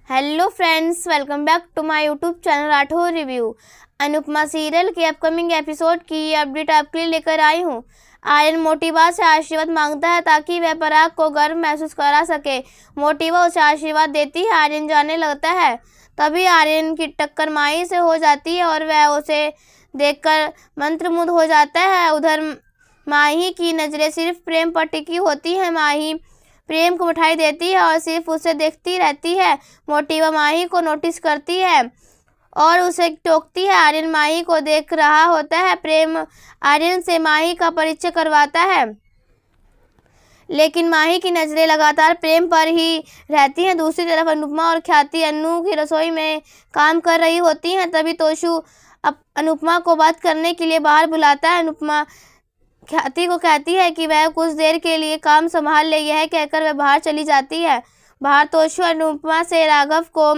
Hello friends, welcome back to my YouTube channel Rathore review. Anupama serial के upcoming episode की update आपके लिए लेकर आई हूँ। आर्यन मोटिवा से आशीर्वाद मांगता है ताकि वह पराग को गर्व महसूस करा सके। मोटिवा उसे आशीर्वाद देती है, आर्यन जाने लगता है। तभी आर्यन की टक्कर माही से हो जाती है और वह उसे देखकर मंत्रमुग्ध हो जाता है। उधर माही की नज़रें सिर्फ प्रेम पर टिकी होती हैं। माही प्रेम को मिठाई देती है और सिर्फ उसे देखती रहती है। मोटिवा माही को नोटिस करती है और उसे टोकती है। आर्यन माही को देख रहा होता है। प्रेम आर्यन से माही का परिचय करवाता है, लेकिन माही की नज़रें लगातार प्रेम पर ही रहती हैं। दूसरी तरफ अनुपमा और ख्याति अन्नू की रसोई में काम कर रही होती हैं। तभी तोशु अनुपमा को बात करने के लिए बाहर बुलाता है। अनुपमा ख्याति को कहती है कि वह कुछ देर के लिए काम संभाल ले। यह कहकर वह बाहर चली जाती है। बाहर तोशु अनुपमा से राघव को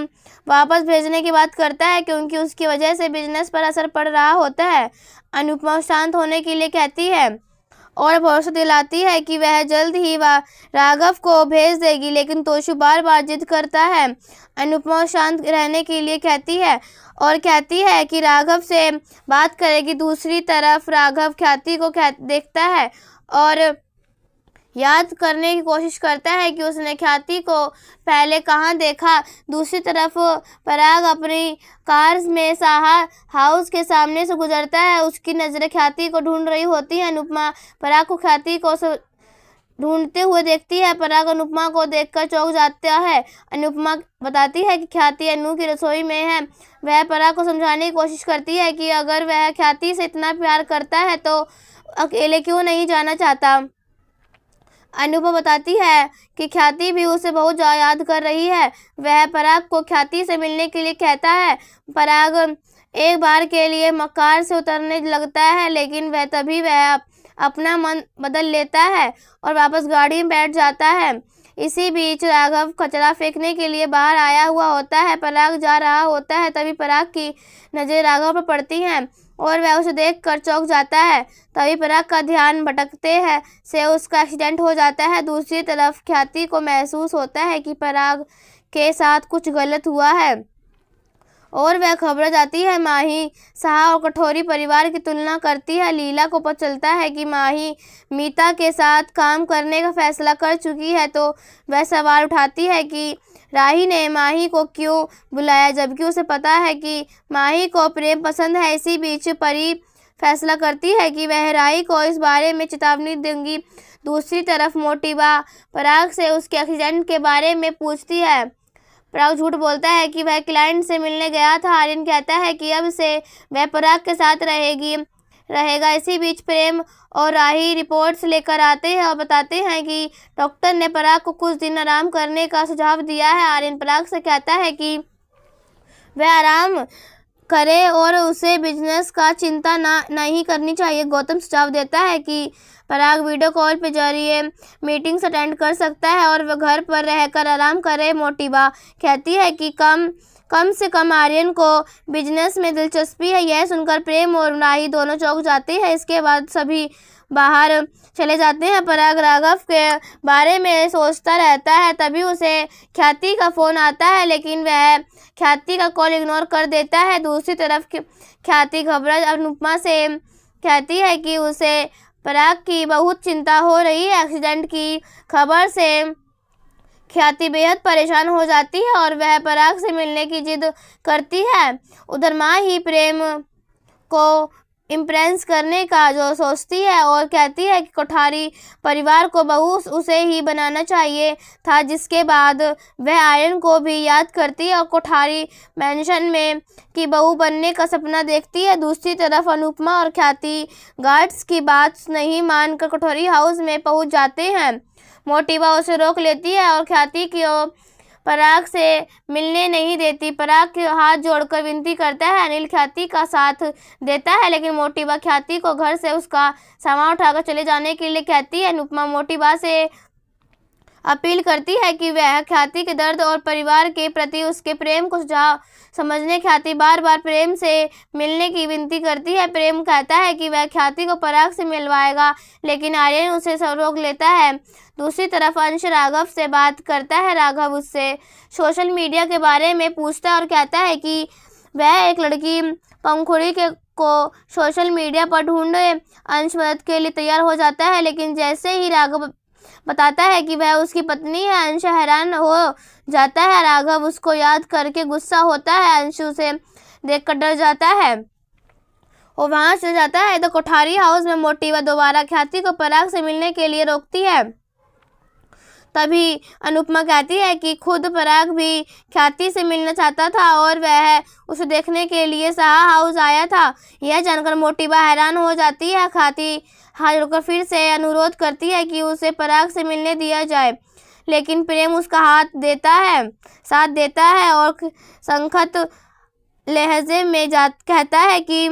वापस भेजने की बात करता है क्योंकि उसकी वजह से बिजनेस पर असर पड़ रहा होता है। अनुपमा शांत होने के लिए कहती है और भरोसा दिलाती है कि वह जल्द ही राघव को भेज देगी, लेकिन तोशु बार बार जिद करता है। अनुपमा शांत रहने के लिए कहती है और कहती है कि राघव से बात करेगी। दूसरी तरफ राघव ख्याति को देखता है और याद करने की कोशिश करता है कि उसने ख्याति को पहले कहाँ देखा। दूसरी तरफ पराग अपनी कार में साहा हाउस के सामने से गुजरता है। उसकी नज़रें ख्याति को ढूंढ रही होती हैं। अनुपमा पराग को ख्याति को ढूंढते हुए देखती है। पराग अनुपमा को देखकर चौंक जाता है। अनुपमा बताती है कि ख्याति अन्नू की रसोई में है। वह पराग को समझाने की कोशिश करती है कि अगर वह ख्याति से इतना प्यार करता है तो अकेले क्यों नहीं जाना चाहता। अनुपमा बताती है कि ख्याति भी उसे बहुत याद कर रही है। वह पराग को ख्याति से मिलने के लिए कहता है। पराग एक बार के लिए कार से उतरने लगता है, लेकिन तभी वह अपना मन बदल लेता है और वापस गाड़ी में बैठ जाता है। इसी बीच राघव कचरा फेंकने के लिए बाहर आया हुआ होता है। पराग जा रहा होता है, तभी पराग की नज़रें राघव पर पड़ती हैं और वह उसे देखकर चौंक जाता है। तभी पराग का ध्यान भटकते हैं से उसका एक्सीडेंट हो जाता है। दूसरी तरफ ख्याति को महसूस होता है कि पराग के साथ कुछ गलत हुआ है और वह घबरा जाती है। माही साहा और कठोरी परिवार की तुलना करती है। लीला को पता चलता है कि माही मीता के साथ काम करने का फैसला कर चुकी है, तो वह सवाल उठाती है कि राही ने माही को क्यों बुलाया, जबकि उसे पता है कि माही को प्रेम पसंद है। इसी बीच परी फैसला करती है कि वह राही को इस बारे में चेतावनी देंगी। दूसरी तरफ मोटिवा पराग से उसके एक्सीडेंट के बारे में पूछती है। पराग झूठ बोलता है कि वह क्लाइंट से मिलने गया था। आर्यन कहता है कि अब से वह पराग के साथ रहेगा। इसी बीच प्रेम और राही रिपोर्ट्स लेकर आते हैं और बताते हैं कि डॉक्टर ने पराग को कुछ दिन आराम करने का सुझाव दिया है। आर्यन पराग से कहता है कि वह आराम करे और उसे बिजनेस का चिंता नहीं करनी चाहिए। गौतम सुझाव देता है कि पराग वीडियो कॉल के जरिए मीटिंग्स अटेंड कर सकता है और वह घर पर रहकर आराम करे। मोटिवा कहती है कि कम से कम आर्यन को बिजनेस में दिलचस्पी है। यह सुनकर प्रेम और राही दोनों चौंक जाते हैं। इसके बाद सभी बाहर चले जाते हैं। पराग राघव के बारे में सोचता रहता है। तभी उसे ख्याति का फ़ोन आता है, लेकिन वह ख्याति का कॉल इग्नोर कर देता है। दूसरी तरफ ख्याति घबरा अनुपमा से कहती है कि उसे पराग की बहुत चिंता हो रही है। एक्सीडेंट की खबर से ख्याति बेहद परेशान हो जाती है और वह पराग से मिलने की जिद करती है। उधर माँ ही प्रेम को इम्प्रेस करने का जो सोचती है और कहती है कि कोठारी परिवार को बहू उसे ही बनाना चाहिए था, जिसके बाद वह आर्यन को भी याद करती है और कोठारी मैंशन में की बहू बनने का सपना देखती है। दूसरी तरफ अनुपमा और ख्याति गार्ड्स की बात नहीं मानकर कोठारी हाउस में पहुंच जाते हैं। मोटिवा उसे रोक लेती है और ख्याति को पराग से मिलने नहीं देती। पराग के हाथ जोड़कर विनती करता है। अनिल ख्याति का साथ देता है, लेकिन मोटिवा ख्याति को घर से उसका सामान उठाकर चले जाने के लिए कहती है। अनुपमा मोटिवा से अपील करती है कि वह ख्याति के दर्द और परिवार के प्रति उसके प्रेम को समझने ख्याति बार बार प्रेम से मिलने की विनती करती है। प्रेम कहता है कि वह ख्याति को पराग से मिलवाएगा, लेकिन आर्यन उसे रोक लेता है। दूसरी तरफ अंश राघव से बात करता है। राघव उससे सोशल मीडिया के बारे में पूछता है और कहता है कि वह एक लड़की पंखुड़ी को सोशल मीडिया पर ढूंढे। अंश मदद के लिए तैयार हो जाता है, लेकिन जैसे ही राघव बताता है कि वह उसकी पत्नी है, अंश हैरान हो जाता है। राघव उसको याद करके गुस्सा होता है। अंश उसे देखकर डर जाता है और वहां से जाता है। तो कोठारी हाउस में मोटिवा दोबारा ख्याति को पराग से मिलने के लिए रोकती है। तभी अनुपमा कहती है कि खुद पराग भी ख्याति से मिलना चाहता था और वह उसे देखने के लिए साहा हाउस आया था। यह जानकर मोटिवा हैरान हो जाती है। ख्याति हाथ जोड़कर फिर से अनुरोध करती है कि उसे पराग से मिलने दिया जाए, लेकिन प्रेम उसका साथ देता है और संखत लहजे में कहता है कि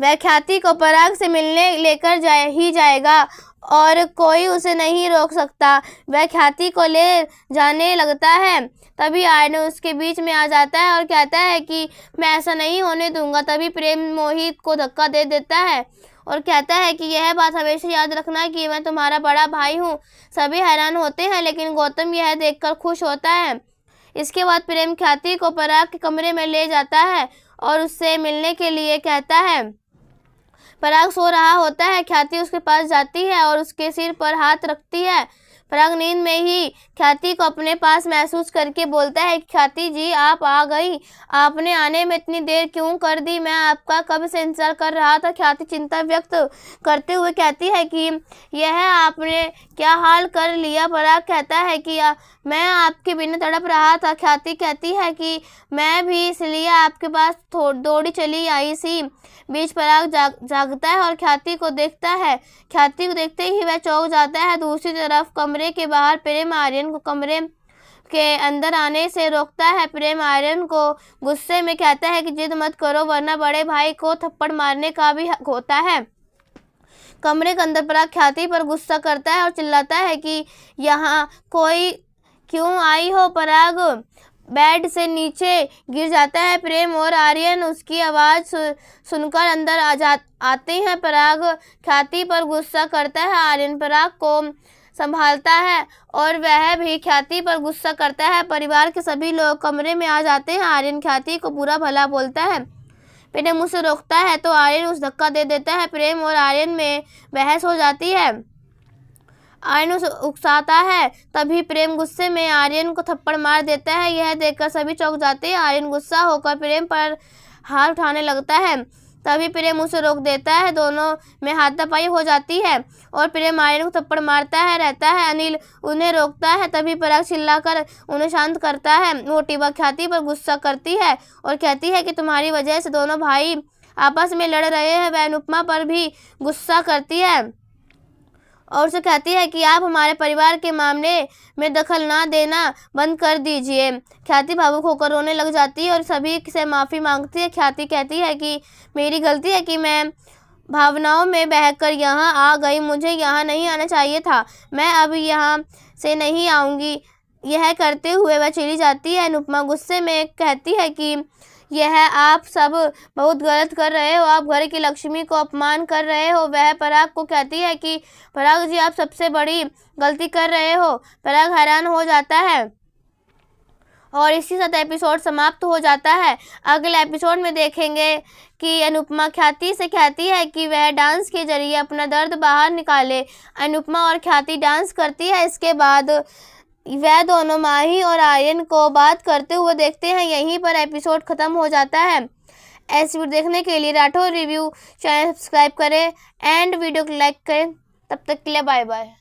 वह ख्याति को पराग से मिलने लेकर जाएगा और कोई उसे नहीं रोक सकता। वह ख्याति को ले जाने लगता है। तभी आर्यन उसके बीच में आ जाता है और कहता है कि मैं ऐसा नहीं होने दूंगा। तभी प्रेम मोहित को धक्का दे देता है और कहता है कि यह बात हमेशा याद रखना कि मैं तुम्हारा बड़ा भाई हूँ। सभी हैरान होते हैं, लेकिन गौतम यह देखकर खुश होता है। इसके बाद प्रेम ख्याति को पराग के कमरे में ले जाता है और उससे मिलने के लिए कहता है। पराग सो रहा होता है। ख्याति उसके पास जाती है और उसके सिर पर हाथ रखती है। पराग नींद में ही ख्याति को अपने पास महसूस करके बोलता है, ख्याति जी आप आ गई, आपने आने में इतनी देर क्यों कर दी, मैं आपका कब से इंतजार कर रहा था। ख्याति चिंता व्यक्त करते हुए कहती है कि यह आपने क्या हाल कर लिया। पराग कहता है कि मैं आपके बिना तड़प रहा था। ख्याति कहती है कि मैं भी इसलिए आपके पास दौड़ी चली आई सी। बीच पराग जागता है और ख्याति को देखता है। ख्याति को देखते ही वह चौंक जाता है। दूसरी तरफ कमरे के बाहर प्रेम आर्यन को कमरे के अंदर आने से रोकता है। प्रेम आर्यन को गुस्से में कहता है कि जिद मत करो, वरना बड़े भाई को थप्पड़ मारने का भी हक होता है। कमरे के अंदर पराग ख्याति पर गुस्सा करता है और चिल्लाता है कि यहाँ कोई क्यों आई हो। पराग बेड से नीचे गिर जाता है। प्रेम और आर्यन उसकी आवाज़ सुनकर अंदर आते हैं। पराग ख्याति पर गुस्सा करता है। आर्यन पराग को संभालता है और वह भी ख्याति पर गुस्सा करता है। परिवार के सभी लोग कमरे में आ जाते हैं। आर्यन ख्याति को बुरा भला बोलता है। प्रेम उसे रोकता है तो आर्यन उसे धक्का दे देता है। प्रेम और आर्यन में बहस हो जाती है। आर्यन उसे उकसाता है। तभी प्रेम गुस्से में आर्यन को थप्पड़ मार देता है। यह देखकर सभी चौंक जाते हैं। आर्यन गुस्सा होकर प्रेम पर हाथ उठाने लगता है। तभी प्रेम उसे रोक देता है। दोनों में हाथापाई हो जाती है और प्रेम आर्यन को थप्पड़ मारता रहता है। अनिल उन्हें रोकता है। तभी पराग चिल्लाकर उन्हें शांत करता है। मोटिवा ख्याति पर गुस्सा करती है और कहती है कि तुम्हारी वजह से दोनों भाई आपस में लड़ रहे हैं। वह अनुपमा पर भी गुस्सा करती है और उसे कहती है कि आप हमारे परिवार के मामले में दखल ना देना बंद कर दीजिए। ख्याति भावुक होकर रोने लग जाती है और सभी से माफ़ी मांगती है। ख्याति कहती है कि मेरी गलती है कि मैं भावनाओं में बहकर यहाँ आ गई, मुझे यहाँ नहीं आना चाहिए था, मैं अब यहाँ से नहीं आऊँगी। यह करते हुए वह चली जाती है। अनुपमा गुस्से में कहती है कि यह आप सब बहुत गलत कर रहे हो, आप घर की लक्ष्मी को अपमान कर रहे हो। वह पराग को कहती है कि पराग जी आप सबसे बड़ी गलती कर रहे हो। पराग हैरान हो जाता है और इसी साथ एपिसोड समाप्त हो जाता है। अगले एपिसोड में देखेंगे कि अनुपमा ख्याति से कहती है कि वह डांस के जरिए अपना दर्द बाहर निकाले। अनुपमा और ख्याति डांस करती है। इसके बाद वह दोनों माही और आर्यन को बात करते हुए देखते हैं। यहीं पर एपिसोड ख़त्म हो जाता है। ऐसी वीडियो देखने के लिए राठौर रिव्यू चैनल सब्सक्राइब करें एंड वीडियो को लाइक करें। तब तक के लिए बाय बाय।